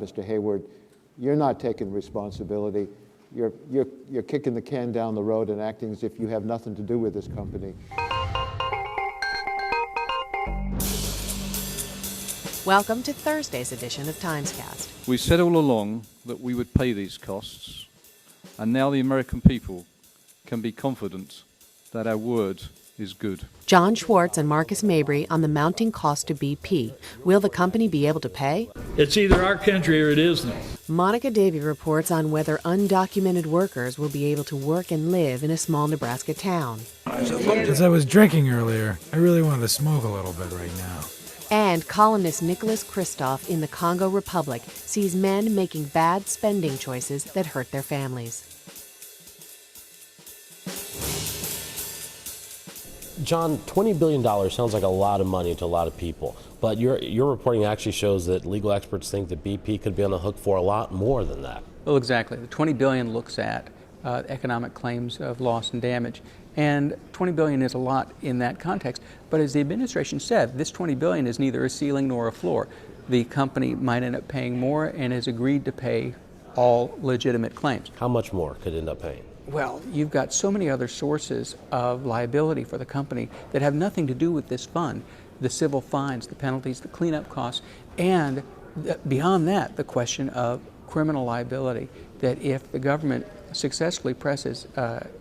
Mr. Hayward, you're not taking responsibility. You're kicking the can down the road and acting as if you have nothing to do with this company. Welcome to Thursday's edition of Timescast. We said all along that we would pay these costs, and now the American people can be confident that our word is good. John Schwartz and Marcus Mabry on the mounting cost to BP. Will the company be able to pay? It's either our country or it isn't. Monica Davey reports on whether undocumented workers will be able to work and live in a small Nebraska town. As I was drinking earlier, I really wanted to smoke a little bit right now. And columnist Nicholas Kristof in the Congo Republic sees men making bad spending choices that hurt their families. John, $20 billion sounds like a lot of money to a lot of people, but your reporting actually shows that legal experts think that BP could be on the hook for a lot more than that. Well, exactly. The $20 billion looks at economic claims of loss and damage, and $20 billion is a lot in that context. But as the administration said, this $20 billion is neither a ceiling nor a floor. The company might end up paying more and has agreed to pay all legitimate claims. How much more could it end up paying? Well, you've got so many other sources of liability for the company that have nothing to do with this fund. The civil fines, the penalties, the cleanup costs, and beyond that, the question of criminal liability, that if the government successfully presses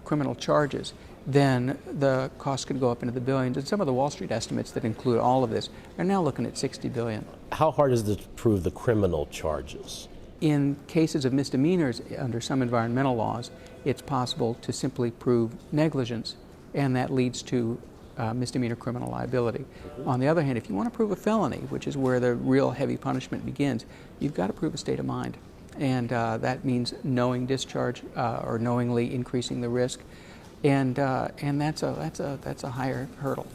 criminal charges, then the cost could go up into the billions. And some of the Wall Street estimates that include all of this are now looking at $60 billion. How hard is it to prove the criminal charges? In cases of misdemeanors under some environmental laws, it's possible to simply prove negligence, and that leads to misdemeanor criminal liability. On the other hand, if you want to prove a felony, which is where the real heavy punishment begins, you've got to prove a state of mind. And that means knowing discharge or knowingly increasing the risk. And that's a higher hurdle.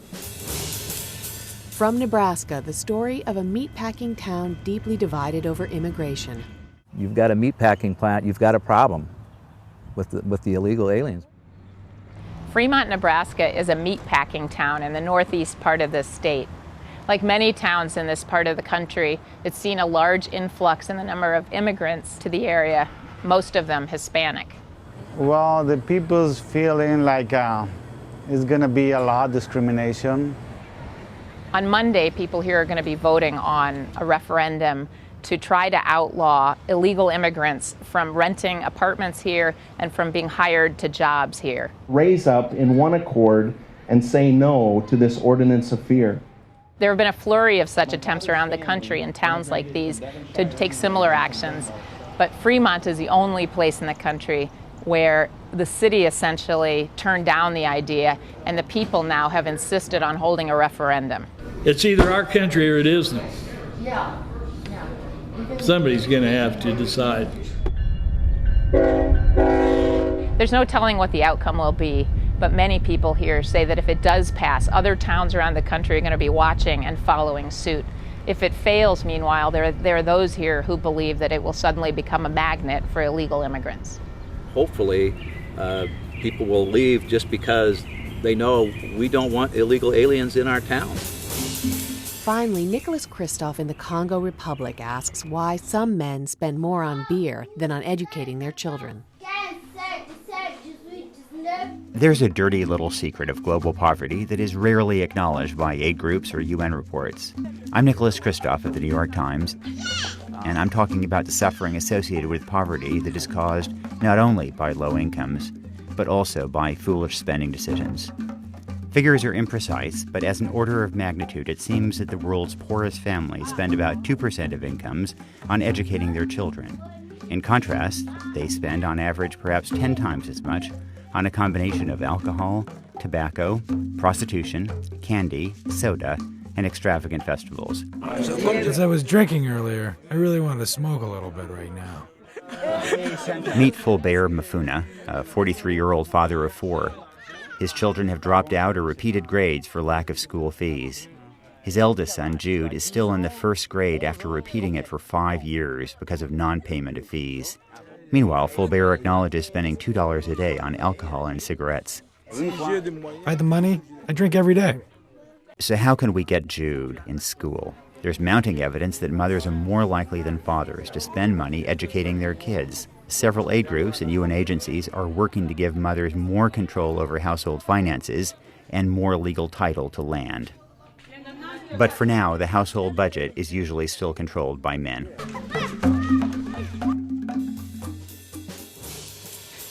From Nebraska, the story of a meatpacking town deeply divided over immigration. You've got a meatpacking plant, you've got a problem with the illegal aliens. Fremont, Nebraska is a meatpacking town in the northeast part of the state. Like many towns in this part of the country, it's seen a large influx in the number of immigrants to the area, most of them Hispanic. Well, the people's feeling like it's going to be a lot of discrimination. On Monday, people here are going to be voting on a referendum to try to outlaw illegal immigrants from renting apartments here and from being hired to jobs here. Raise up in one accord and say no to this ordinance of fear. There have been a flurry of such attempts around the country in towns like these to take similar actions, but Fremont is the only place in the country where the city essentially turned down the idea, and the people now have insisted on holding a referendum. It's either our country or it isn't. Yeah. Somebody's going to have to decide. There's no telling what the outcome will be, but many people here say that if it does pass, other towns around the country are going to be watching and following suit. If it fails, meanwhile, there are those here who believe that it will suddenly become a magnet for illegal immigrants. Hopefully, people will leave just because they know we don't want illegal aliens in our town. Finally, Nicholas Kristof in the Congo Republic asks why some men spend more on beer than on educating their children. There's a dirty little secret of global poverty that is rarely acknowledged by aid groups or UN reports. I'm Nicholas Kristof of the New York Times, and I'm talking about the suffering associated with poverty that is caused not only by low incomes, but also by foolish spending decisions. Figures are imprecise, but as an order of magnitude, it seems that the world's poorest families spend about 2% of incomes on educating their children. In contrast, they spend on average perhaps 10 times as much on a combination of alcohol, tobacco, prostitution, candy, soda, and extravagant festivals. As I was drinking earlier, I really wanted to smoke a little bit right now. Meet Fulbert Mafuna, a 43-year-old father of 4. His children have dropped out or repeated grades for lack of school fees. His eldest son, Jude, is still in the first grade after repeating it for 5 years because of non-payment of fees. Meanwhile, Fulbert acknowledges spending $2 a day on alcohol and cigarettes. If I had the money, I drink every day. So how can we get Jude in school? There's mounting evidence that mothers are more likely than fathers to spend money educating their kids. Several aid groups and UN agencies are working to give mothers more control over household finances and more legal title to land. But for now, the household budget is usually still controlled by men.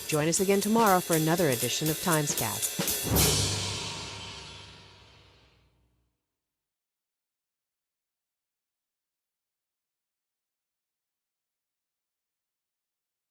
Join us again tomorrow for another edition of Timescast.